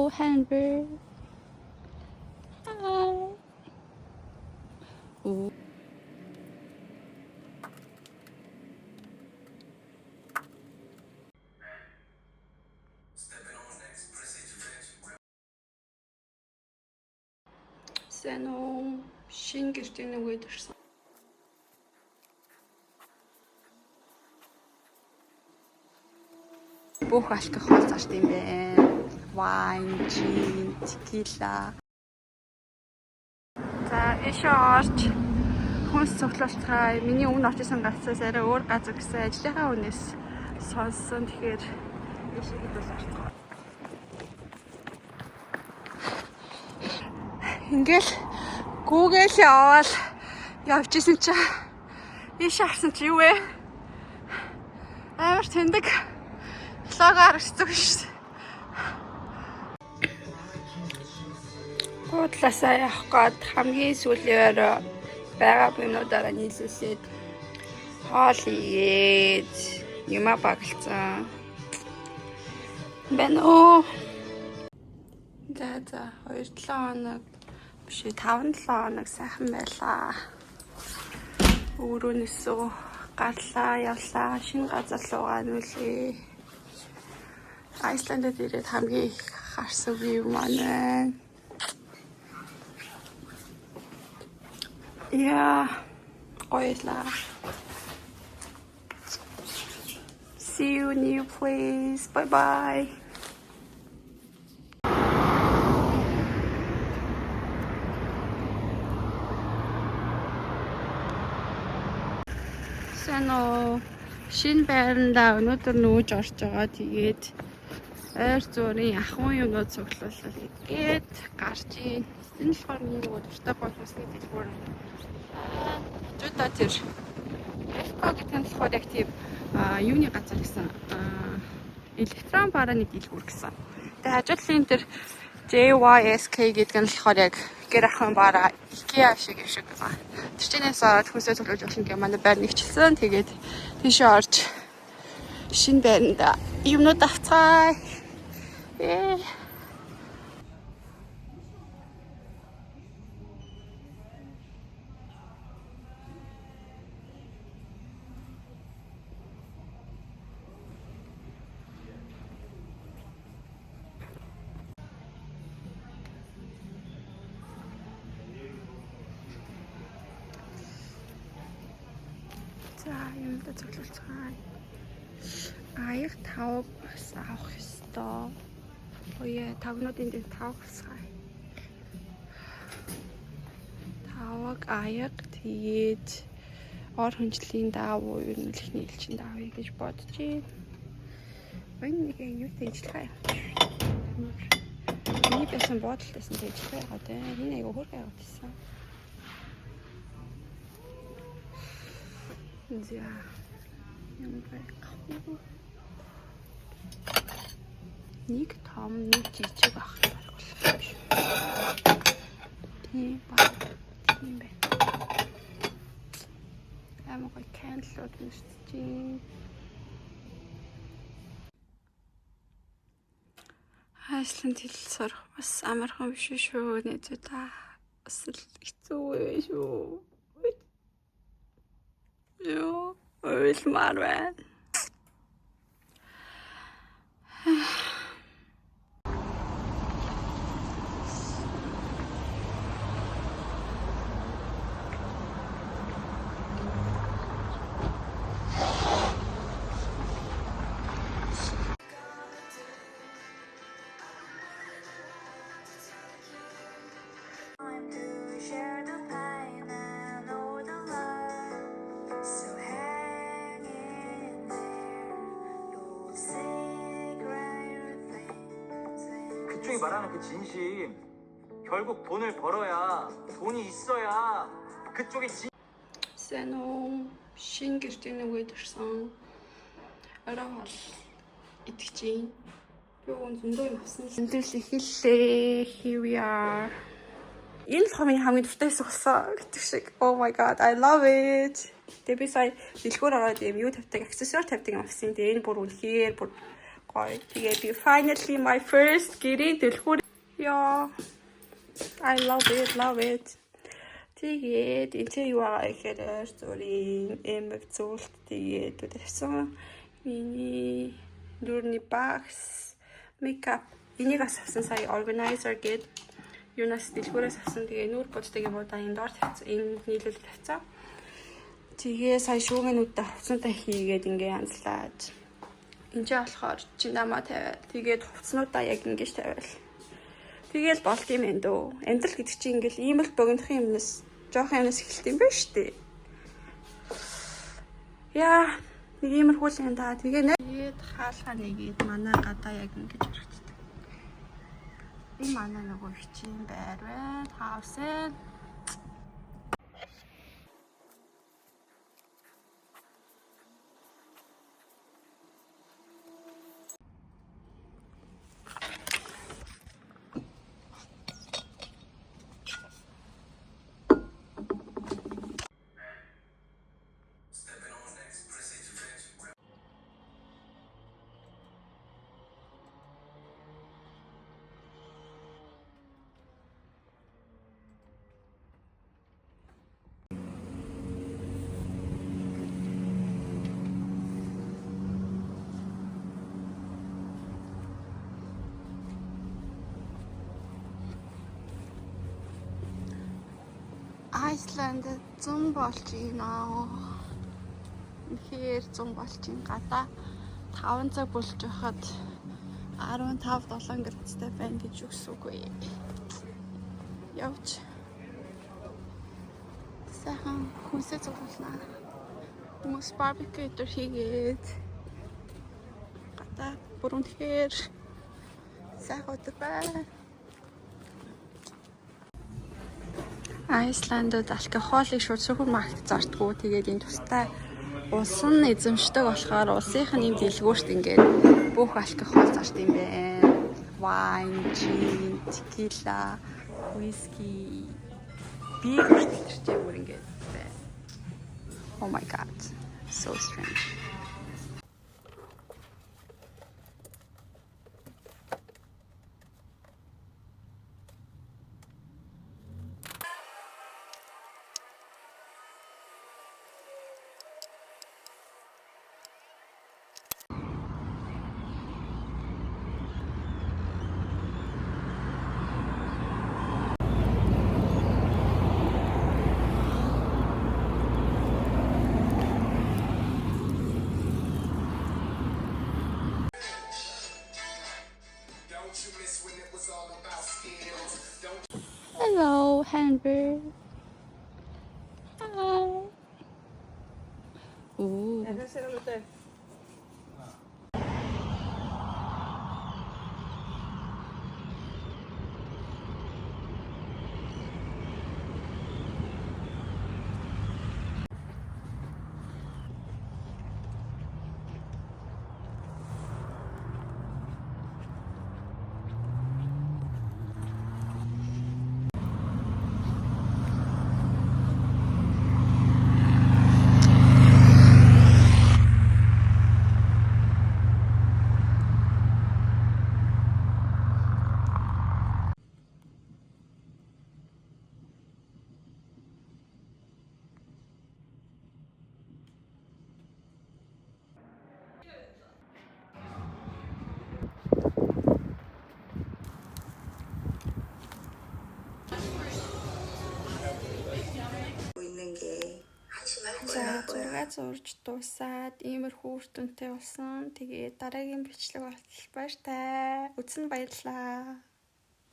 handball. Ooh. Sen o шинэ гэртээ нүгэд ирсэн. Бүх алкогол зарт юм бэ. Wine, gin, tequila. За, ишаарч хүнс цуглуулцгаа миний өмнө очсон гацаас арай өөр газар гэсэн ажлынхаа үнээс сонссон. Тэгэхээр ишийг бол орцгоо. Ингээл Google яваал явжсэн чи ийш харсан чи юу вэ? Амар тэндэг лого харагддаг шүү дээ. Гутласаа явах гээд хамгийн сүүлийн байгаа юмудаараа нийлүүлээд хоол игээд юм багцсан. Бэн оо. За 2-7 хоног биш 5-7 хоног сайхан байлаа. Өөрөөнөөсөө гарлаа, явлаа, шинэ газар руугаа нүлээ. Айсландд ирээд хамгийн их харсан view маань. Yeah, oila. See you new place. Bye bye. Сано шинэ байранда өнөөдөр нүүж орж байгаа. Тэгээд ойр зүрийн ахуйн юмнууд цуглууллаа гээд гарч ийн. Энэ л болохоор миний нөгөө дуртай боловсны дэлгүүр. Жута тэр Эко гэдэг нь болохоор яг тийм юуны газар гэсэн электрон барааны дэлгүүр гэсэн. Тэгээ хажуудлын тэр JYSK гэдэг нь болохоор яг гэр ахын бараа IKEA шиг юм шиг байна. Тэр чинээс ороод хүнсээ цуглуулж болно гэх манай байр нэгчлсэн. Тэгээд тийшээ орж шинэ байранда юмнууд авцгаа. За юмдаа цуглуулцгаая. Аяг 5 бас авах ёстой. Ое тавнуудын дээр 5 авцгаая. 5-аг аяг тэгээд ор хүнжлийн даавуу юу нэлхний элчин даавыг гэж бодож байна. Нэг юу тэжлээ. Миний байсан бодолтойсэн тэжлээ яагаад вэ? Энэ аяг хөргөө яваад байсан. За. Юм байна. Нэг том, нэг жижиг ах болох юм шиг. Тийм байна. Амгой кэндлүүд нүсчээ. Айсланд хэл сурах бас амархан биш шүү нэ та. Бас л хэцүү шүү. Yo, where's my rat? 그쪽이 말하는 그 진심 결국 돈을 벌어야 돈이 있어야 그쪽이 Сено шинэ гэртээ нүгэд ирсэн. Араа бол итгэж. Би өн зөндөө юм авсан. Өндөрлө эхэллээ. Here we are. Энэ л хамгийн дуртай хэсэг болсон гэдэг шиг. Oh my god, I love it. Тэгээ би сая дэлгүүр ороод юм юу тавьдаг, аксессуар тавьдаг юм авсан. Тэгээ энэ бүр үнэхээр бүр гоё. Тэгээд finally my first гэрийн дэлгүүр. Яа. I love it. Тэгээд энэ юу байгаа гэхээр зүрийн эмэг зүйлт тэгээд үдэрсэн миний дурны багс makeup энийг авсан сая organizer гээд юунаас дэлгүүрээс авсан. Тэгээ нүүр боддог юм уу да энэ доор тавьсан. Энэ нийлүүл тавьсан. Тэгээ сая шүүгэнүүдтэй хувцсантай хийгээд ингээ янзлаад. Энд ч болохоор чинамаа тавиад тэгээд хувцснуудаа яг ингэж тавиал. Тэгэл болт юм энэ дөө. Амьдрал гэдэг чинь ингээл ийм л богинохын юмнаас жоохон юмнаас эхэлт юм байна шүү дээ. Яа, нэг иймэрхүү л юм да. Тэгээд хаалгаа нэгээд манай гадаа яг ингэж харагддаг. Энэ манай нөгөө хичээн байр байна. Хаусаа. Iceland зун болж байна. Ихэр зун болж байна. Гадаа 5 цаг болж байхад 15-7 градустай байна гэж үгсүгүй. Явж. Сайхан хүнсээ цуглуулнаа. Хүмүүс барбекю дээр хийгээд гадаа бүрэн тэгэхээр сайхан өдөр байна. Айсландд алкоголыг шууд супермаркет зардггүй. Тэгээд энэ тустай улсын эзэмшдэг болохоор улсынх нь юм дэлгүүрт ингээд бүх алкогол зард юм байна. Wine, gin, tequila, whiskey, beer гэдэг юм ингээд байна. Oh my god. So strange. Hello, Hamburg. Hi. Ooh. За зурж дуусаад иймэрхүү үр дүнтэй болсон. Тэгээд дараагийн бичлэг болтол баяртай. Үзсэн баярлалаа.